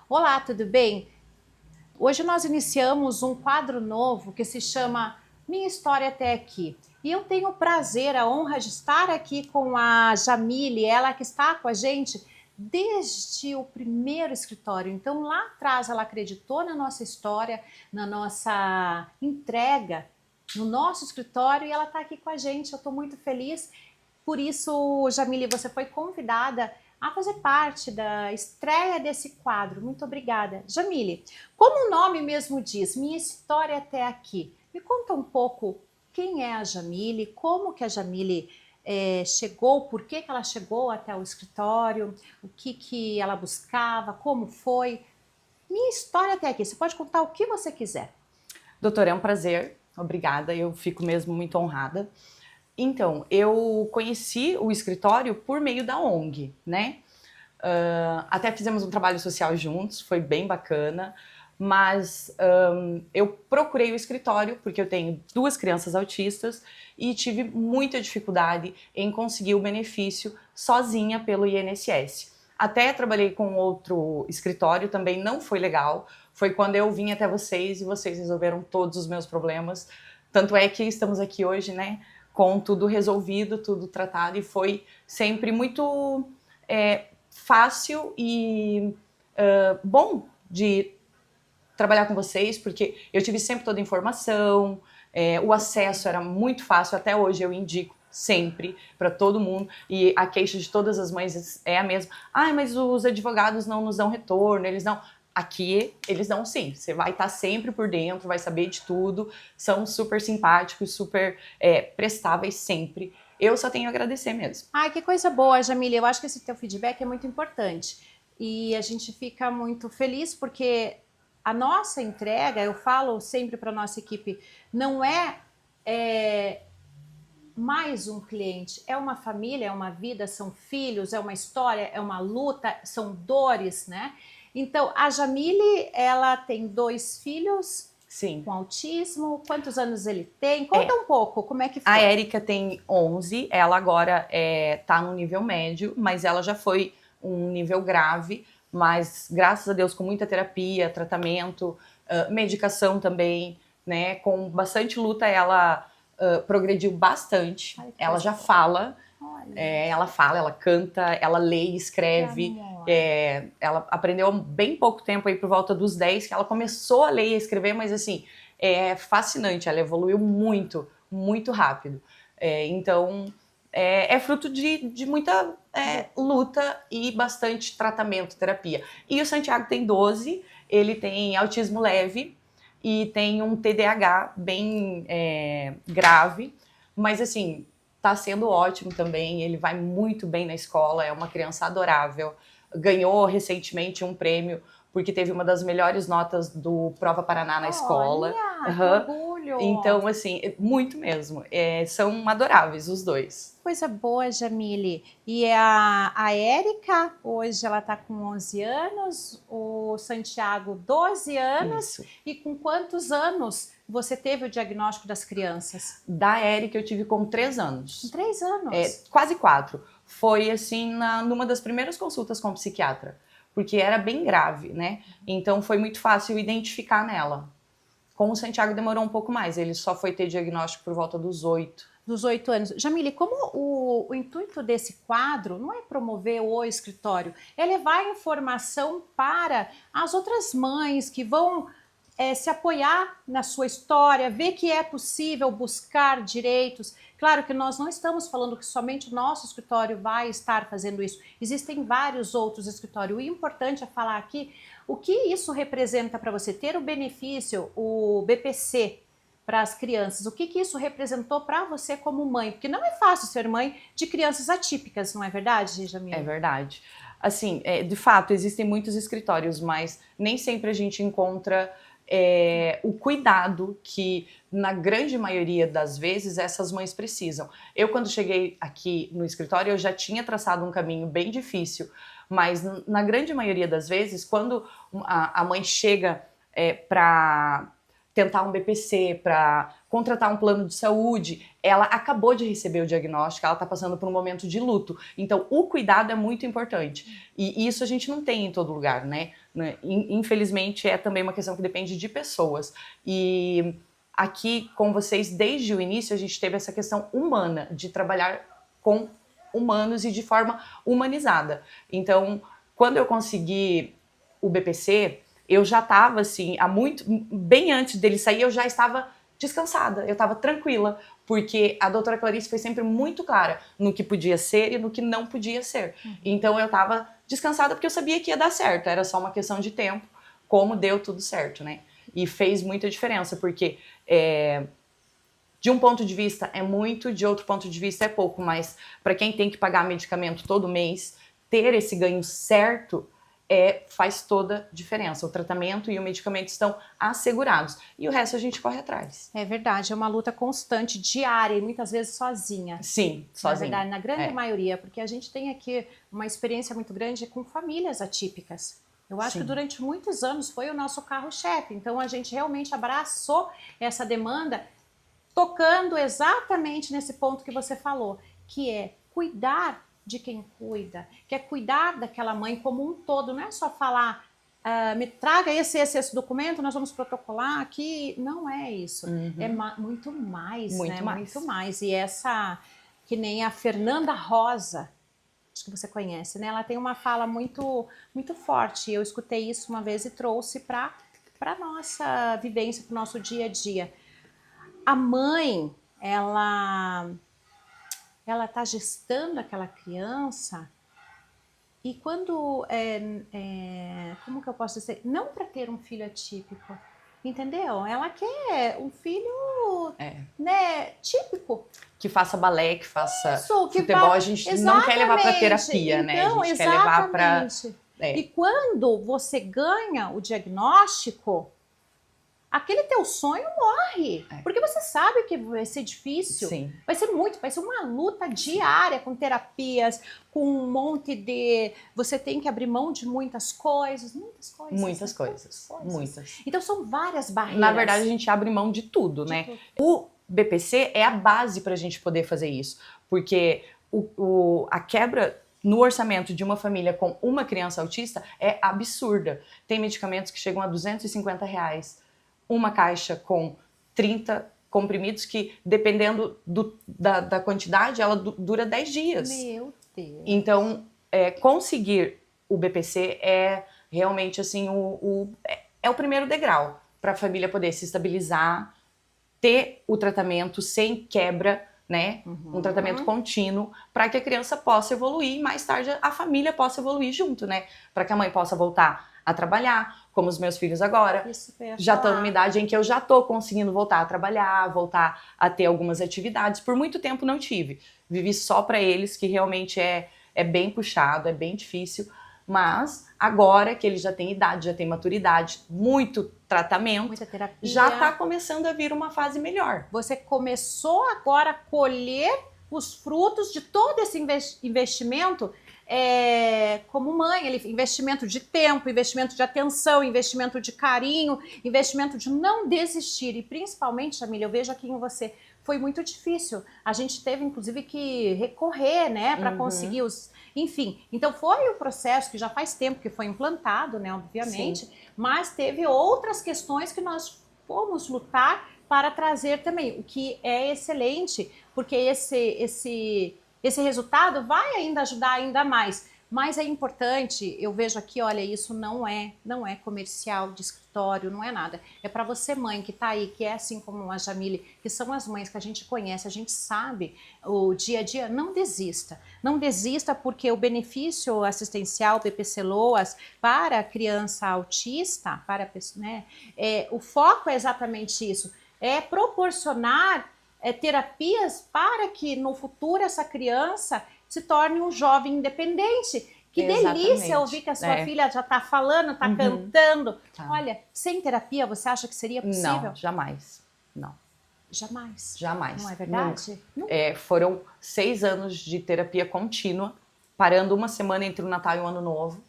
Olá, tudo bem? Hoje nós iniciamos um quadro novo que se chama Minha História Até Aqui. E eu tenho o prazer, a honra de estar aqui com a Jamile, ela que está com a gente desde o primeiro escritório. Então, lá atrás, ela acreditou na nossa história, na nossa entrega, no nosso escritório, e ela está aqui com a gente. Eu estou muito feliz. Por isso, Jamile, você foi convidada a fazer parte da estreia desse quadro. Muito obrigada. Jamile, como o nome mesmo diz, minha história até aqui. Me conta um pouco quem é a Jamile, como que a Jamile chegou, por que ela chegou até o escritório, o que ela buscava, como foi. Minha história até aqui. Você pode contar o que você quiser. Doutora, é um prazer, obrigada, eu fico mesmo muito honrada. Então, eu conheci o escritório por meio da ONG, né? Até fizemos um trabalho social juntos, foi bem bacana, mas eu procurei o escritório porque eu tenho 2 crianças autistas e tive muita dificuldade em conseguir o benefício sozinha pelo INSS. Até trabalhei com outro escritório, também não foi legal. Foi quando eu vim até vocês e vocês resolveram todos os meus problemas. Tanto é que estamos aqui hoje, né, com tudo resolvido, tudo tratado, e foi sempre muito fácil e bom de trabalhar com vocês, porque eu tive sempre toda a informação, o acesso era muito fácil, até hoje eu indico sempre para todo mundo, e a queixa de todas as mães é a mesma. Mas os advogados não nos dão retorno, eles não... Aqui eles dão sim, você vai estar sempre por dentro, vai saber de tudo, são super simpáticos, super prestáveis sempre. Eu só tenho a agradecer mesmo. Ai, que coisa boa, Jamile. Eu acho que esse teu feedback é muito importante. E a gente fica muito feliz porque a nossa entrega, eu falo sempre para a nossa equipe, não é mais um cliente, é uma família, é uma vida, são filhos, é uma história, é uma luta, são dores, né? Então, a Jamile, ela tem 2 filhos Sim. com autismo. Quantos anos ele tem? Conta É, um pouco, como é que a foi? Érica tem 11, ela agora tá no nível médio, mas ela já foi um nível grave, mas graças a Deus com muita terapia, tratamento, medicação também, né, com bastante luta ela progrediu bastante. Ai, que Ela coisa já boa. fala, Olha, ela fala, ela canta, ela lê, que escreve. amor. Ela aprendeu há bem pouco tempo, aí por volta dos 10, que ela começou a ler e a escrever, mas assim, é fascinante, ela evoluiu muito, muito rápido. Então, é fruto de muita luta e bastante tratamento, terapia. E o Santiago tem 12, ele tem autismo leve e tem um TDAH bem grave, mas assim, tá sendo ótimo também, ele vai muito bem na escola, é uma criança adorável, ganhou recentemente um prêmio porque teve uma das melhores notas do Prova Paraná na escola. Olha, que Uhum. orgulho. Então, assim, muito mesmo. São adoráveis os dois. Coisa boa, Jamile. E a Érica, hoje ela está com 11 anos, o Santiago 12 anos. Isso. E com quantos anos você teve o diagnóstico das crianças? Da Érica eu tive com 3 Com anos. 3 anos. Quase 4. Foi assim, numa das primeiras consultas com o psiquiatra. Porque era bem grave, né? Então foi muito fácil identificar nela. Com o Santiago demorou um pouco mais, ele só foi ter diagnóstico por volta dos 8. Dos 8 anos. Jamile, como o intuito desse quadro não é promover o escritório, é levar informação para as outras mães que vão se apoiar na sua história, ver que é possível buscar direitos. Claro que nós não estamos falando que somente o nosso escritório vai estar fazendo isso. Existem vários outros escritórios. O importante é falar aqui o que isso representa para você ter o benefício, o BPC, para as crianças. O que isso representou para você como mãe? Porque não é fácil ser mãe de crianças atípicas, não é verdade, É Jamile? verdade. Assim, de fato, existem muitos escritórios, mas nem sempre a gente encontra o cuidado que, na grande maioria das vezes, essas mães precisam. Eu, quando cheguei aqui no escritório, eu já tinha traçado um caminho bem difícil, mas na grande maioria das vezes, quando a mãe chega para tentar um BPC, para contratar um plano de saúde, ela acabou de receber o diagnóstico, ela está passando por um momento de luto. Então, o cuidado é muito importante. E isso a gente não tem em todo lugar, né? Infelizmente, é também uma questão que depende de pessoas. E aqui, com vocês, desde o início, a gente teve essa questão humana, de trabalhar com humanos e de forma humanizada. Então, quando eu consegui o BPC, eu já estava assim, bem antes dele sair, eu já estava descansada, eu estava tranquila, porque a doutora Clarice foi sempre muito clara no que podia ser e no que não podia ser. Então eu estava descansada porque eu sabia que ia dar certo, era só uma questão de tempo, como deu tudo certo, né? E fez muita diferença, porque de um ponto de vista é muito, de outro ponto de vista é pouco, mas para quem tem que pagar medicamento todo mês, ter esse ganho certo faz toda a diferença. O tratamento e o medicamento estão assegurados. E o resto a gente corre atrás. É verdade, é uma luta constante, diária e muitas vezes sozinha. Sim, sozinha. Na verdade, na grande maioria, porque a gente tem aqui uma experiência muito grande com famílias atípicas. Eu acho que durante muitos anos foi o nosso carro-chefe. Então a gente realmente abraçou essa demanda, tocando exatamente nesse ponto que você falou, que é cuidar de quem cuida, que é cuidar daquela mãe como um todo, não é só falar, me traga esse documento, nós vamos protocolar aqui, não é isso, é muito mais, muito mais. Muito mais, e essa, que nem a Fernanda Rosa, acho que você conhece, né, ela tem uma fala muito, muito forte, eu escutei isso uma vez e trouxe para nossa vivência, para o nosso dia a dia. A mãe, ela está gestando aquela criança e quando, como que eu posso dizer, não para ter um filho atípico, entendeu? Ela quer um filho né, típico. Que faça balé, que faça que futebol, a gente não quer levar para terapia, então, né? A gente quer levar para... E quando você ganha o diagnóstico, aquele teu sonho morre, porque você sabe que vai ser difícil, vai ser uma luta diária com terapias, com um monte de... Você tem que abrir mão de muitas coisas. Então são várias barreiras. Na verdade, a gente abre mão de tudo, né? O BPC é a base para a gente poder fazer isso, porque a quebra no orçamento de uma família com uma criança autista é absurda. Tem medicamentos que chegam a R$250, uma caixa com 30 comprimidos que, dependendo da quantidade, ela dura 10 dias. Meu Deus! Então, conseguir o BPC é realmente assim, o primeiro degrau para a família poder se estabilizar, ter o tratamento sem quebra, né? Um tratamento contínuo para que a criança possa evoluir e mais tarde a família possa evoluir junto, né? Para que a mãe possa voltar a trabalhar, como os meus filhos agora, já estão numa idade em que eu já estou conseguindo voltar a trabalhar, voltar a ter algumas atividades. Por muito tempo não tive. Vivi só para eles, que realmente é bem puxado, é bem difícil. Mas agora que eles já têm idade, já têm maturidade, muito tratamento, muita terapia, já está começando a vir uma fase melhor. Você começou agora a colher os frutos de todo esse investimento como mãe, investimento de tempo, investimento de atenção, investimento de carinho, investimento de não desistir. E principalmente, Jamília, eu vejo aqui em você, foi muito difícil. A gente teve, inclusive, que recorrer, né, para conseguir os... Enfim, então foi o processo que já faz tempo que foi implantado, né, obviamente, mas teve outras questões que nós fomos lutar para trazer também, o que é excelente, porque esse resultado vai ainda ajudar ainda mais. Mas é importante, eu vejo aqui, olha, isso não é comercial de escritório, não é nada. É para você, mãe, que está aí, que é assim como a Jamile, que são as mães que a gente conhece, a gente sabe o dia a dia, não desista. Não desista porque o benefício assistencial PPC-LOAS para a criança autista, né, o foco é exatamente isso, é proporcionar terapias para que no futuro essa criança se torne um jovem independente. Que delícia ouvir que a sua filha já está falando, está cantando. Olha, sem terapia, você acha que seria possível? Não, jamais. Não. Jamais? Jamais. Não é verdade? Não. Foram 6 anos de terapia contínua, parando uma semana entre o Natal e o Ano Novo,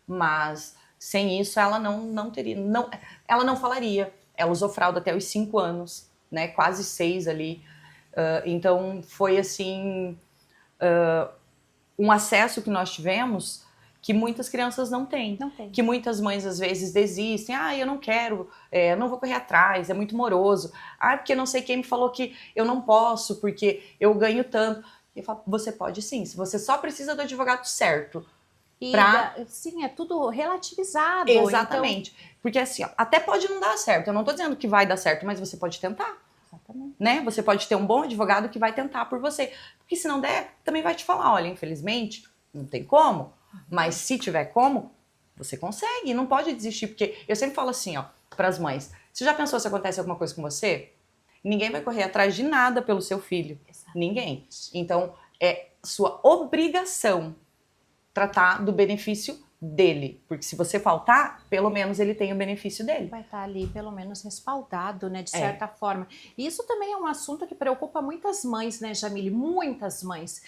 mas sem isso ela não teria, ela não falaria. Ela usou fralda até os 5 anos, né? Quase 6 ali. Então, foi assim, um acesso que nós tivemos que muitas crianças não têm. Não tem. Que muitas mães, às vezes, desistem. Ah, eu não quero, eu não vou correr atrás, é muito moroso. Ah, porque não sei quem me falou que eu não posso, porque eu ganho tanto. Eu falo, você pode sim, se você só precisa do advogado certo. Sim, é tudo relativizado. Exatamente. Então... Porque assim, ó, até pode não dar certo. Eu não tô dizendo que vai dar certo, mas você pode tentar. Exatamente. Né? Você pode ter um bom advogado que vai tentar por você. Porque se não der, também vai te falar, olha, infelizmente, não tem como. Mas se tiver como, você consegue. Não pode desistir. Porque eu sempre falo assim, ó, pras mães. Você já pensou se acontece alguma coisa com você? Ninguém vai correr atrás de nada pelo seu filho. Exatamente. Ninguém. Então, é sua obrigação tratar do benefício dele, porque se você faltar, pelo menos ele tem o benefício dele. Vai estar ali, pelo menos, respaldado, né, de certa forma. E isso também é um assunto que preocupa muitas mães, né, Jamile? Muitas mães.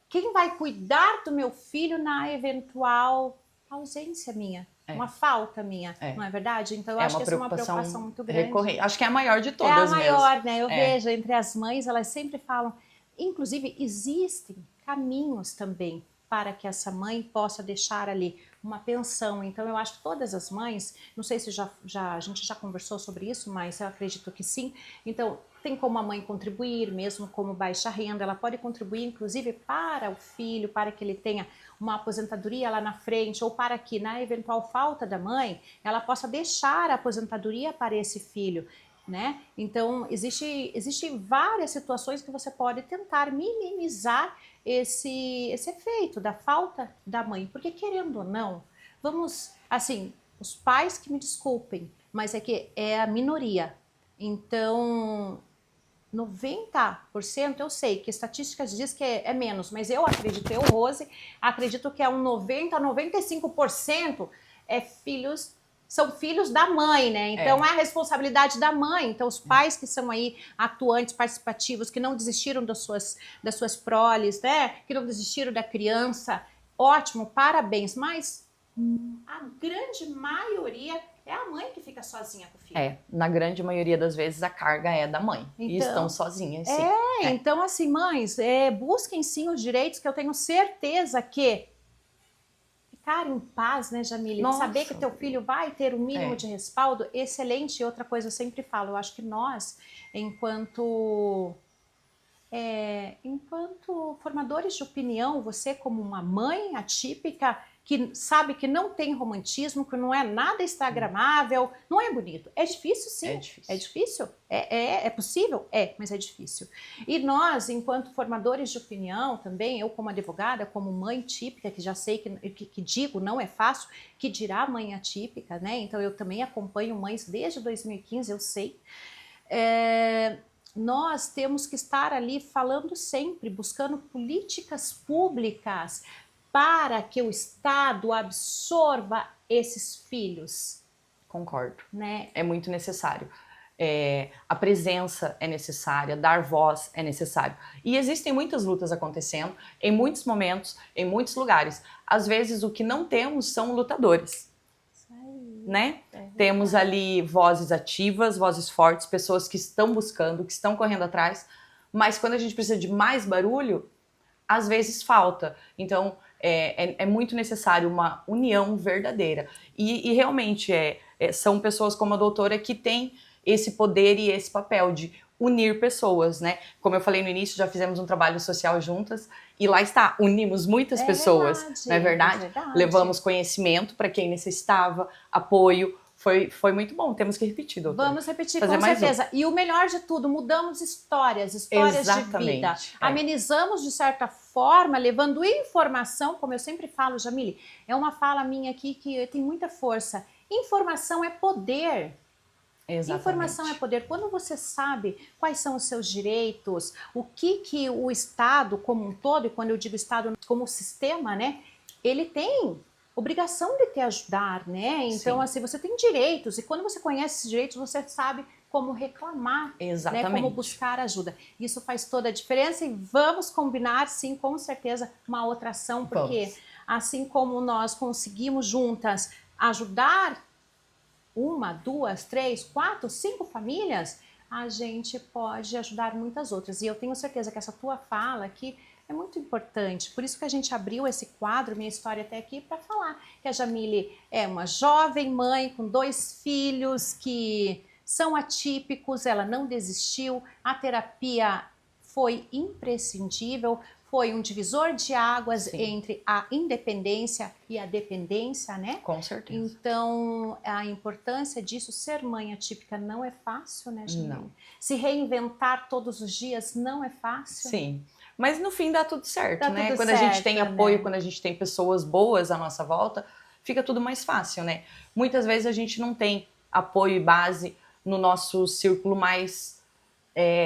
Quem vai cuidar do meu filho na eventual ausência minha? Uma falta minha, não é verdade? Então, eu acho que essa é uma preocupação muito grande. Recorrente. Acho que é a maior de todas mesmo. É a maior, mesmo. né? Eu vejo entre as mães, elas sempre falam... Inclusive, existem caminhos também para que essa mãe possa deixar ali uma pensão. Então, eu acho que todas as mães, não sei se a gente já conversou sobre isso, mas eu acredito que sim. Então, tem como a mãe contribuir, mesmo como baixa renda, ela pode contribuir, inclusive, para o filho, para que ele tenha uma aposentadoria lá na frente, ou para que, na eventual falta da mãe, ela possa deixar a aposentadoria para esse filho. Né? Então, existe várias situações que você pode tentar minimizar esse efeito da falta da mãe, porque querendo ou não, vamos, assim, os pais que me desculpem, mas é que é a minoria. Então, 90%, eu sei que estatísticas diz que é menos, mas eu acredito, eu, Rose, acredito que é um 90% a 95% são filhos da mãe, né? Então é a responsabilidade da mãe. Então os pais que são aí atuantes, participativos, que não desistiram das suas proles, né? Que não desistiram da criança, ótimo, parabéns. Mas a grande maioria é a mãe que fica sozinha com o filho. Na grande maioria das vezes a carga é da mãe. Então, e estão sozinhas, sim. Então assim, mães, busquem sim os direitos, que eu tenho certeza que ficar em paz, né, Jamile? Nossa. Saber que teu filho vai ter o mínimo de respaldo, excelente. E outra coisa eu sempre falo, eu acho que nós, enquanto formadores de opinião, você como uma mãe atípica, que sabe que não tem romantismo, que não é nada instagramável, não é bonito. É difícil, sim. É difícil. É difícil? É possível? Mas é difícil. E nós, enquanto formadores de opinião também, eu como advogada, como mãe típica, que já sei que digo, não é fácil, que dirá mãe atípica, né? Então eu também acompanho mães desde 2015, eu sei. Nós temos que estar ali falando sempre, buscando políticas públicas para que o Estado absorva esses filhos. Concordo. Né? É muito necessário. A presença é necessária, dar voz é necessário. E existem muitas lutas acontecendo, em muitos momentos, em muitos lugares. Às vezes o que não temos são lutadores. Né? Temos ali vozes ativas, vozes fortes, pessoas que estão buscando, que estão correndo atrás, mas quando a gente precisa de mais barulho, às vezes falta. Então, é muito necessário uma união verdadeira. E realmente são pessoas como a doutora que têm esse poder e esse papel de unir pessoas, né? Como eu falei no início, já fizemos um trabalho social juntas e lá está, unimos muitas pessoas, não é verdade? Levamos conhecimento para quem necessitava, apoio. Foi muito bom, temos que repetir, doutora. Vamos repetir, com certeza. E o melhor de tudo, mudamos histórias de vida. Amenizamos de certa forma, levando informação, como eu sempre falo, Jamile, é uma fala minha aqui que tem muita força. Informação é poder. Exatamente. Informação é poder. Quando você sabe quais são os seus direitos, o que o Estado como um todo, e quando eu digo Estado como sistema, né, ele tem obrigação de te ajudar, né? Então, assim, você tem direitos, e quando você conhece esses direitos, você sabe como reclamar, né? Como buscar ajuda. Isso faz toda a diferença e vamos combinar, sim, com certeza, uma outra ação, porque assim como nós conseguimos juntas ajudar uma, duas, três, quatro, cinco famílias, a gente pode ajudar muitas outras. E eu tenho certeza que essa tua fala aqui é muito importante. Por isso que a gente abriu esse quadro, Minha História Até Aqui, para falar que a Jamile é uma jovem mãe com 2 filhos que são atípicos, ela não desistiu, a terapia foi imprescindível, foi um divisor de águas Sim. entre a independência e a dependência, né? Com certeza. Então, a importância disso, ser mãe atípica não é fácil, né, Jamile? Não. Se reinventar todos os dias não é fácil. Sim. Mas no fim dá tudo certo, Dá né? tudo Quando a gente certo, tem né? apoio, quando a gente tem pessoas boas à nossa volta, fica tudo mais fácil, né? Muitas vezes a gente não tem apoio e base no nosso círculo mais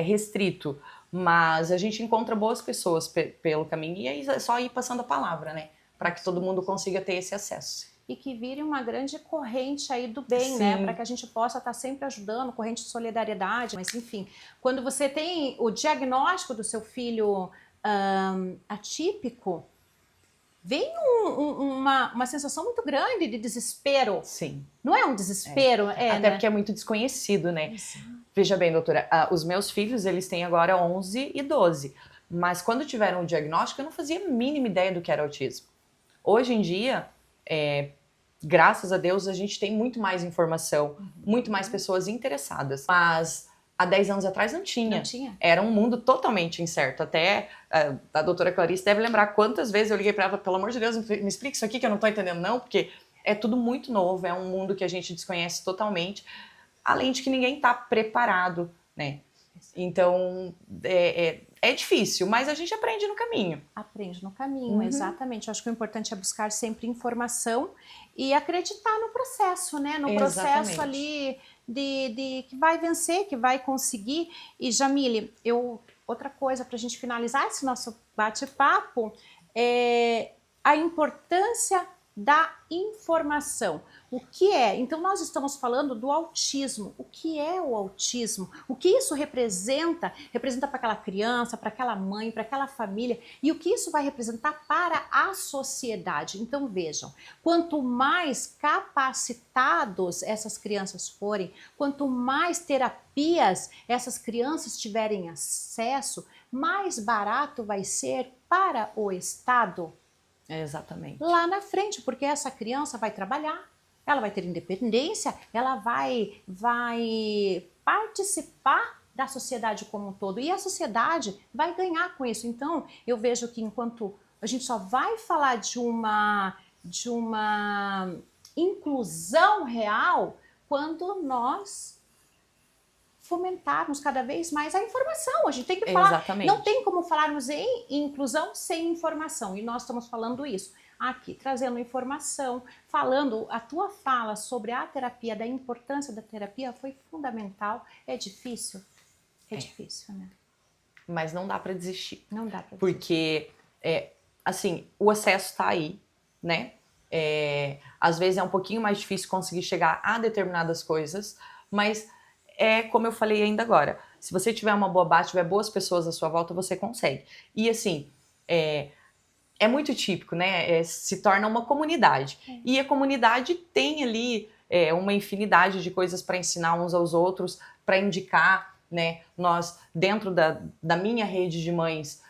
restrito, mas a gente encontra boas pessoas pelo caminho e aí é só ir passando a palavra, né? Para que todo mundo consiga ter esse acesso. E que vire uma grande corrente aí do bem, Sim. né? Para que a gente possa estar sempre ajudando, corrente de solidariedade. Mas enfim, quando você tem o diagnóstico do seu filho atípico, vem uma sensação muito grande de desespero. Sim. Não é um desespero, Até né? porque é muito desconhecido, né? Exato. Veja bem, doutora, os meus filhos, eles têm agora 11 e 12. Mas quando tiveram o diagnóstico, eu não fazia a mínima ideia do que era autismo. Hoje em dia, graças a Deus, a gente tem muito mais informação, muito mais pessoas interessadas. Mas há 10 anos atrás não tinha. Não tinha? Era um mundo totalmente incerto. Até a doutora Clarice deve lembrar quantas vezes eu liguei para ela, pelo amor de Deus, me explica isso aqui que eu não estou entendendo não, porque é tudo muito novo, é um mundo que a gente desconhece totalmente, além de que ninguém está preparado, né? Então, é difícil, mas a gente aprende no caminho. Aprende no caminho, exatamente. Eu acho que o importante é buscar sempre informação e acreditar no processo, né? No processo ali de que vai vencer, que vai conseguir. E Jamile, outra coisa para a gente finalizar esse nosso bate-papo é a importância da informação. O que é? Então nós estamos falando do autismo. O que é o autismo? O que isso representa? Representa para aquela criança, para aquela mãe, para aquela família e o que isso vai representar para a sociedade. Então vejam, quanto mais capacitados essas crianças forem, quanto mais terapias essas crianças tiverem acesso, mais barato vai ser para o Estado. Exatamente. Lá na frente, porque essa criança vai trabalhar, ela vai ter independência, ela vai participar da sociedade como um todo e a sociedade vai ganhar com isso. Então, eu vejo que enquanto a gente só vai falar de uma inclusão real quando nós fomentarmos cada vez mais a informação. A gente tem que falar, Exatamente. não tem como falarmos em inclusão sem informação, e nós estamos falando isso aqui, trazendo informação, falando, a tua fala sobre a terapia, da importância da terapia foi fundamental. É difícil? É difícil, né? Mas não dá para desistir. Não dá para desistir. Porque, assim, o acesso está aí, né? Às vezes é um pouquinho mais difícil conseguir chegar a determinadas coisas, mas como eu falei ainda agora, se você tiver uma boa base, tiver boas pessoas à sua volta, você consegue. E assim, é muito típico, né? Se torna uma comunidade. E a comunidade tem ali uma infinidade de coisas para ensinar uns aos outros, para indicar, né? Nós, dentro da minha rede de mães,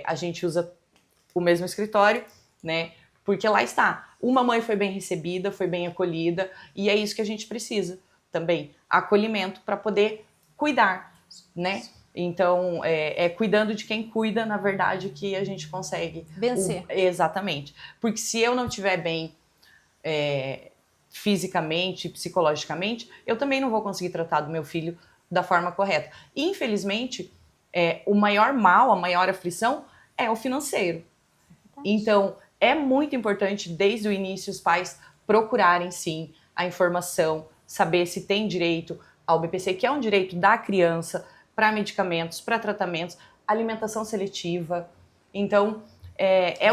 a gente usa o mesmo escritório, né? Porque lá está, uma mãe foi bem recebida, foi bem acolhida, e é isso que a gente precisa também, acolhimento para poder cuidar, né? Então, cuidando de quem cuida, na verdade, que a gente consegue vencer. Exatamente. Porque se eu não estiver bem fisicamente, psicologicamente, eu também não vou conseguir tratar do meu filho da forma correta. E, infelizmente, o maior mal, a maior aflição é o financeiro. Então, é muito importante, desde o início, os pais procurarem, sim, a informação, saber se tem direito ao BPC, que é um direito da criança, para medicamentos, para tratamentos, alimentação seletiva. Então,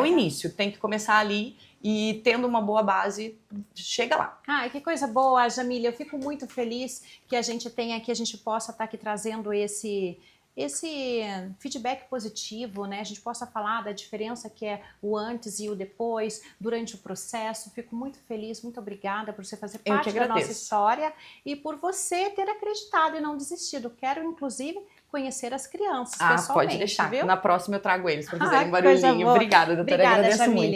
o início, tem que começar ali e tendo uma boa base, chega lá. Ah, que coisa boa, Jamile. Eu fico muito feliz que a gente tenha aqui, a gente possa estar aqui trazendo esse esse feedback positivo, né? A gente possa falar da diferença que é o antes e o depois, durante o processo. Fico muito feliz, muito obrigada por você fazer Eu que parte da nossa agradeço. história e por você ter acreditado e não desistido. Quero, inclusive, conhecer as crianças pessoalmente, Pode deixar. viu? Na próxima eu trago eles para fazerem Coisa barulhinho. boa. Obrigada, doutora. Obrigada, Agradeço Jamile. muito.